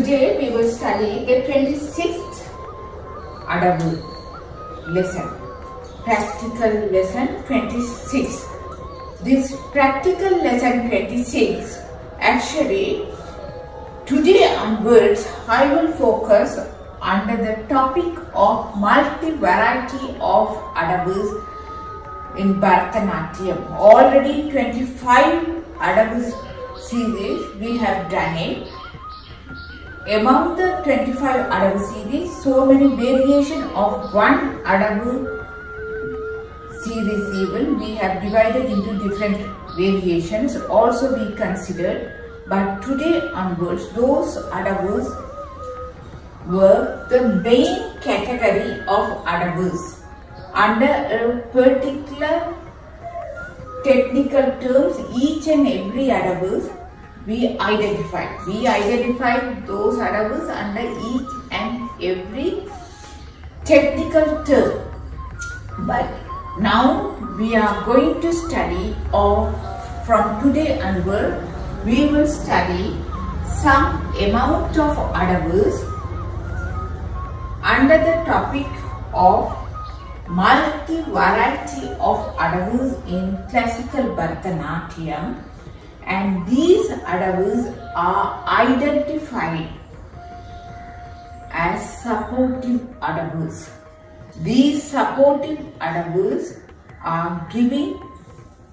Today we will study the 26th Adabu lesson, practical lesson 26. This practical lesson 26, actually today onwards I will focus under the topic of multi-variety of Adabus in Bharatanatyam. Already 25 Adabus series we have done it. Among the 25 Adabu series, so many variation of one Adabu series even we have divided into different variations also be considered. But today onwards, those Adabus were the main category of Adabus. Under a particular technical terms, each and every Adabus we identified those Adabus under each and every technical term. But now we are going to study, or from today onward we will study some amount of Adabus under the topic of multi-variety of Adabus in classical Bharatanatyam, and these Adabus are identified as supportive Adabus. These supportive Adabus are giving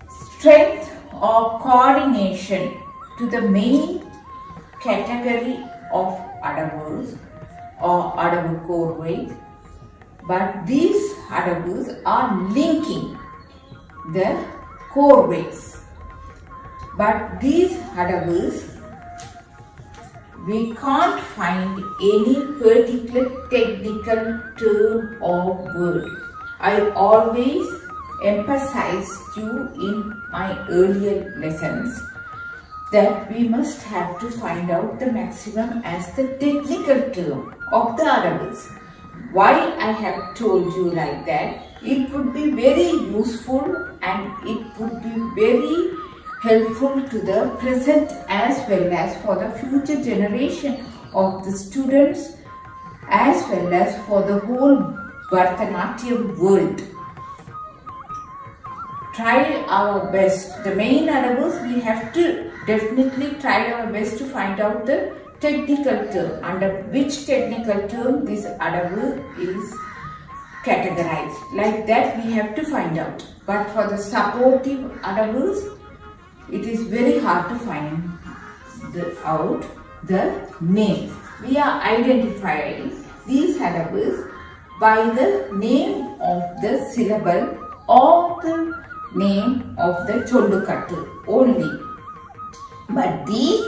strength or coordination to the main category of Adabus or Adabu core weight. But these Adabus are linking the core weights. But these Adabus, we can't find any particular technical term or word. I always emphasized you in my earlier lessons that we must have to find out the maximum as the technical term of the Adabus. Why I have told you like that? It would be very useful and it would be very helpful to the present as well as for the future generation of the students as well as for the whole Bharatanatyam world. Try our best. The main Adabus we have to definitely try our best to find out the technical term, under which technical term this Adabu is categorized. Like that we have to find out. But for the supportive Adabus, it is very hard to find out the name. We are identifying these Adabus by the name of the syllable or the name of the Chollukattu only. But these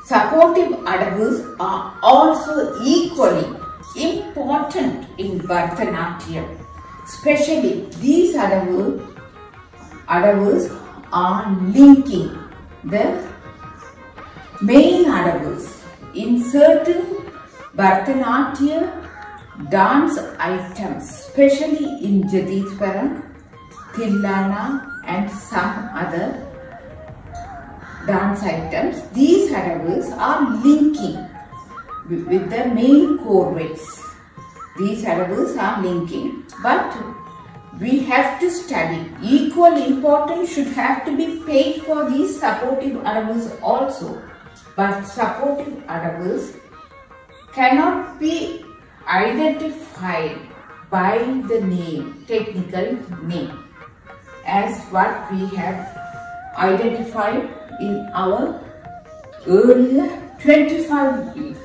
supportive Adabus are also equally important in Bharatanatyam. Especially these Adabus are linking the main Adabus in certain Bharatanatyam dance items, especially in Jadiswaram, Tillana and some other dance items. These Adabus are linking with the main core weights. These Adabus are linking, but we have to study. Equal importance should have to be paid for these supportive Adabus also. But supportive Adabus cannot be identified by the name, technical name, as what we have identified in our earlier 25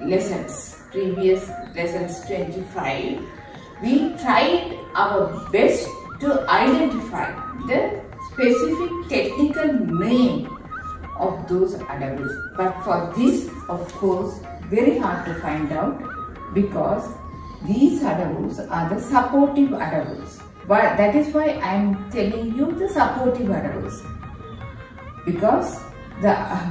lessons, previous lessons 25. We tried our best to identify the specific technical name of those Adabus. But for this, of course, very hard to find out, because these Adabus are the supportive Adabus. But that is why I am telling you the supportive Adabus, because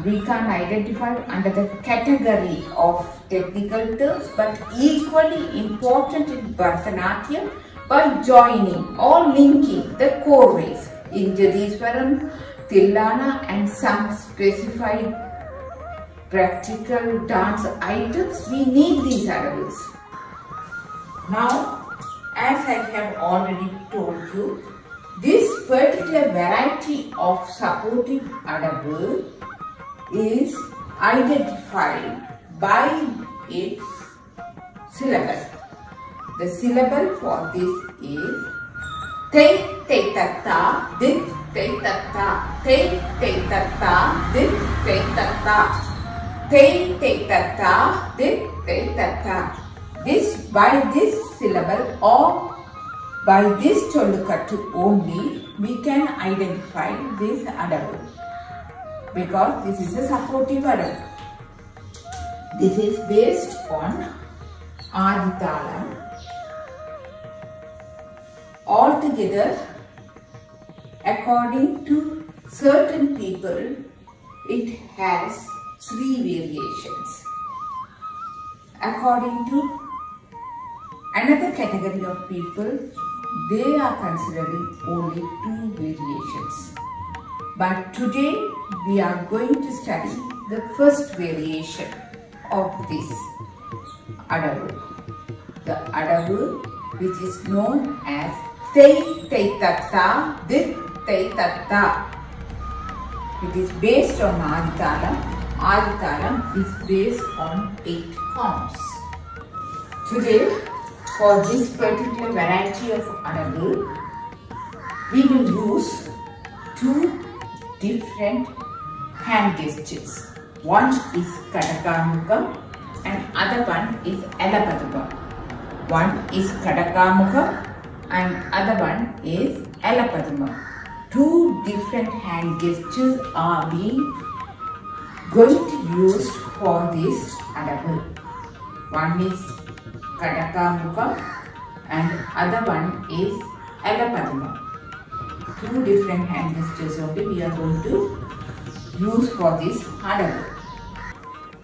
we can identify under the category of technical terms, but equally important in Bharatanatyam by joining or linking the core weights in Jadiswaram, Tillana and some specified practical dance items, we need these adavus. Now, as I have already told you, this particular variety of supportive adavu is identified by its syllable. The syllable for this is te te tatta, dit te tatta, te te tatta, dit te tatta, te te tatta, dit te tatta. By this syllable or by this chollukattu only we can identify this adavu, because this is a supportive adavu. This is based on Adithalam. Altogether, according to certain people, it has 3 variations. According to another category of people, they are considering only 2 variations. But today we are going to study the first variation of this adavu. The adavu which is known as te te tatta, dit te tatta. It is based on Adithalam. Adithalam is based on 8 counts. Today, for this particular variety of adavu, we will use 2 different hand gestures. One is Kadakamukha and other one is Elapaduma. One is Kadakamukha and other one is Elapaduma. 2 different hand gestures are going to be used for this adavu. One is Kadakamukha and other one is Elapaduma. 2 different hand gestures only we are going to use for this adavu.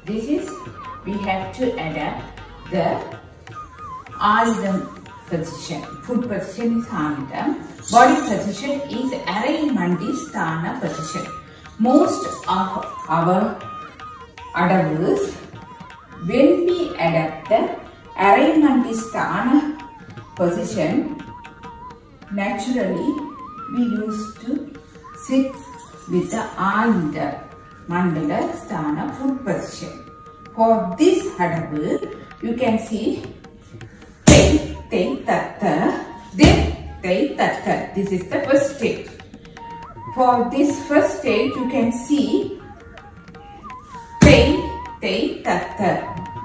This is, we have to adapt the Alidam position. Foot position is Alidam. Body position is Arai Mandi Sthana position. Most of our adavus, when we adapt the Arai Mandi Sthana position, naturally we used to sit with the Alida Mandala Sthana foot position. For this adavu, you can see te te tatta, dit te tatta. This is the first stage. For this first stage, you can see te te tatta.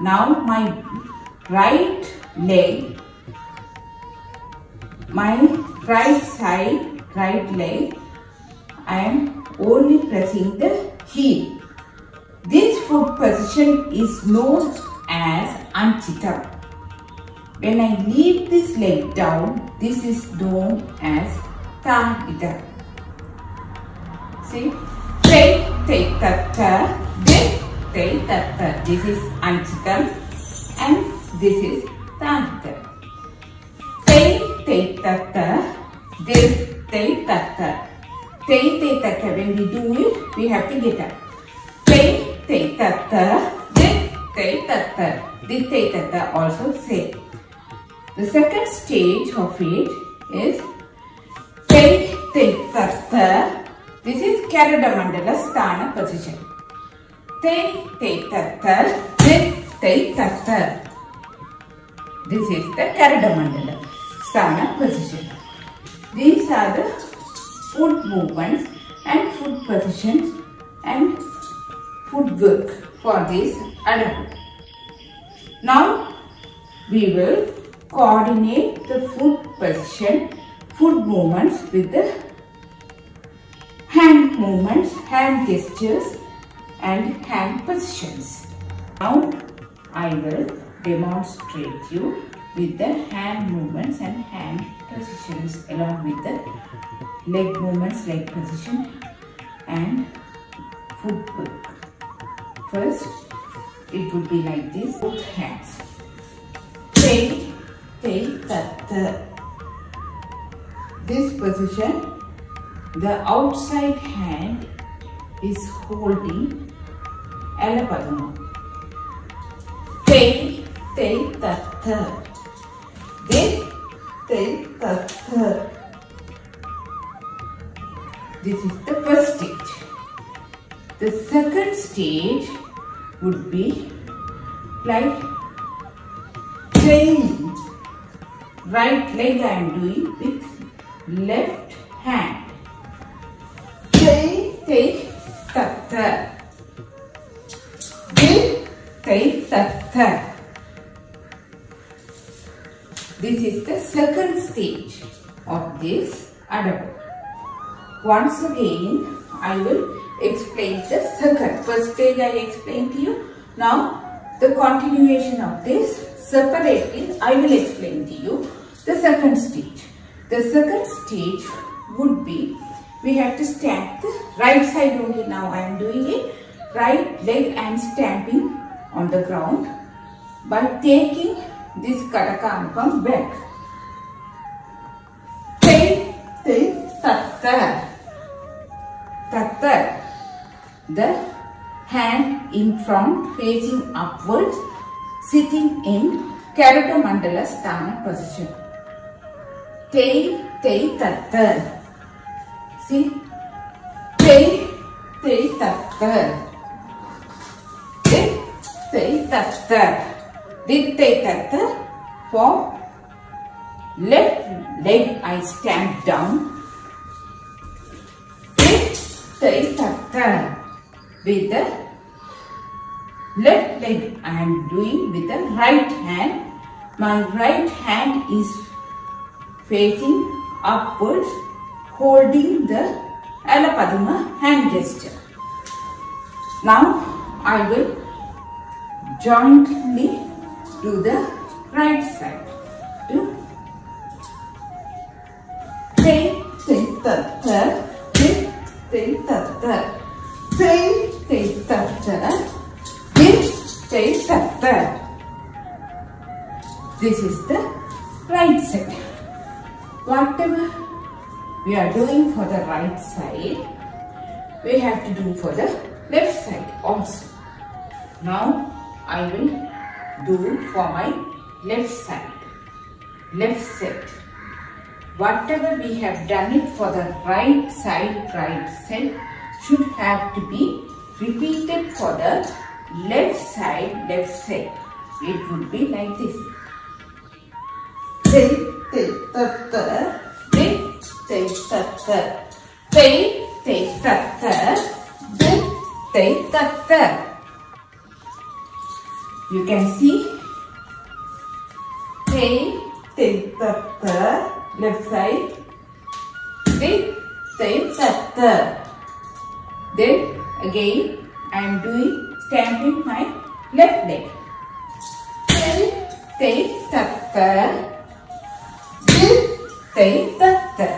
Now my right leg, my right side, right leg, I am only pressing the heel. This foot position is known as Anchitam. When I leave this leg down, this is known as Tadita. See? Te te tatta, dit te tatta. This is Anchitam and this is Tadita. Te te tatta, dit te tatta. Te te tatta. When we do it, we have to get up. Te te tatta, dit te tatta. Dit te tatta also say. The second stage of it is te te tatta. This is Karada Mandala Sthana position. Te te tatta, dit te tatta. This is the Karada Mandala Sthana position. These are the foot movements and foot positions and footwork for this adavu. Now we will coordinate the foot position, foot movements with the hand movements, hand gestures and hand positions. Now I will demonstrate you with the hand movements and hand positions along with the leg movements, leg position and footwork. First, it would be like this, both hands. Te, te, tatta. This position, the outside hand is holding Alapaduma. Tei, tei, tatha. Tei, tei, tatha. This is the first stage. The second stage would be like chain. Right leg I am doing with left hand. Tei, tei, tatha. Tei, tei, tatha. This is the second stage of this adabu. Once again, I will explain the second. First stage I explained to you. Now, the continuation of this separately, I will explain to you the second stage. The second stage would be, we have to stamp the right side only. Now I am doing it. Right leg I am stamping on the ground by taking this Kataka back. Tei, tei, tatha. Tatha. The hand in front facing upwards, sitting in Karata Mandala Sthana position. Tei, tei, tatha. See? Tei, tei, tatha. Tei, tei, tatha. Tei, tei, tatha. For left leg I stand down. Tei, tei, tatha. With the left leg I am doing with the right hand. My right hand is facing upwards, holding the Alapaduma hand gesture. Now I will jointly do the right side. Tei, tei, tatha. Tei, tei, tatha. Tei, tei, tatha. Tei, tei, tatha. This is the right side. Whatever we are doing for the right side, we have to do for the left side also. Now I will do for my left side. Left side. Whatever we have done it for the right side should have to be repeated for the left side. It would be like this. Tei, tei, tatha. Tei, tei, tatha. Tei, tei, tatha. Tei, tei, tatha. You can see. Tei, tei, tatha. Left side. Tei, tei, tatha. Then again I am doing stamping my left leg. Tei, tei, tatha. Tei, tei, tatha.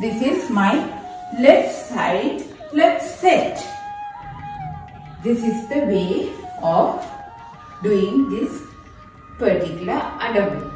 This is my left side, left set. This is the way of doing this particular adabu.